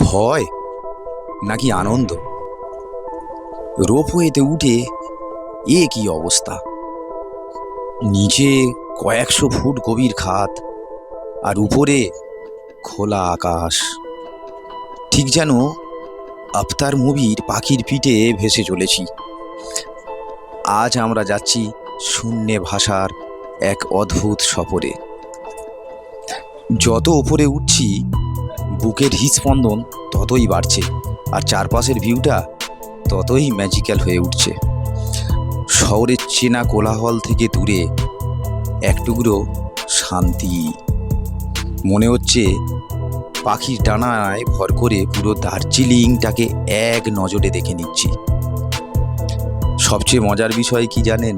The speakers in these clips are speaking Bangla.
ভয় নাকি আনন্দ? রোপওয়েতে উঠে কি অবস্থা! নিচে কয়েকশো ফুট গভীর খাত, আর উপরে খোলা আকাশ। ঠিক যেন আফতার মুভির পাখির পিঠে ভেসে চলেছি। আজ আমরা যাচ্ছি শূন্যে ভাষার এক অদ্ভুত সফরে। যত উপরে উঠছি বুকের হৃদস্পন্দন ততই বাড়ছে, আর চারপাশের ভিউটা ততই ম্যাজিক্যাল হয়ে উঠছে। শহরের চেনা কোলাহল থেকে দূরে এক টুকরো শান্তি। মনে হচ্ছে পাখির ডানায় ভর করে পুরো দার্জিলিংটাকে এক নজরে দেখে নিচ্ছি। সবচেয়ে মজার বিষয় কি জানেন?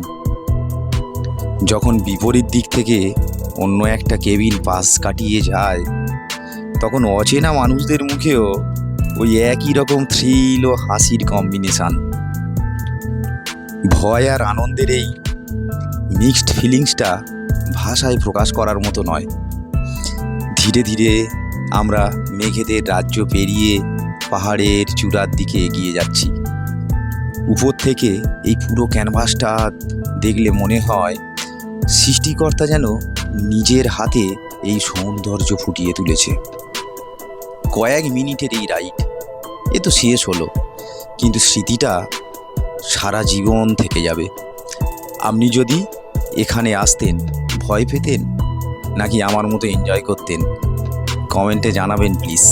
যখন বিপরীত দিক থেকে অন্য একটা কেবিন পাশ কাটিয়ে যায়, তখন অচেনা মানুষদের মুখেও ওই একই রকম থ্রিল ও হাসির কম্বিনেশন। ভয় আর আনন্দের এই মিক্সড ফিলিংসটা ভাষায় প্রকাশ করার মতো নয়। ধীরে ধীরে আমরা মেঘেদের রাজ্য পেরিয়ে পাহাড়ের চূড়ার দিকে এগিয়ে যাচ্ছি। উপর থেকে এই পুরো ক্যানভাসটা দেখলে মনে হয় সৃষ্টিকর্তা যেন নিজের হাতে এই সৌন্দর্য ফুটিয়ে তুলেছে। কয়েক মিনিটের এই রাইড, তো শেষ হলো, কিন্তু স্মৃতিটা সারা জীবন থেকে যাবে। আপনি যদি এখানে আসতেন, ভয় পেতেন নাকি আমার মতো এনজয় করতেন? কমেন্টে জানাবেন প্লিজ।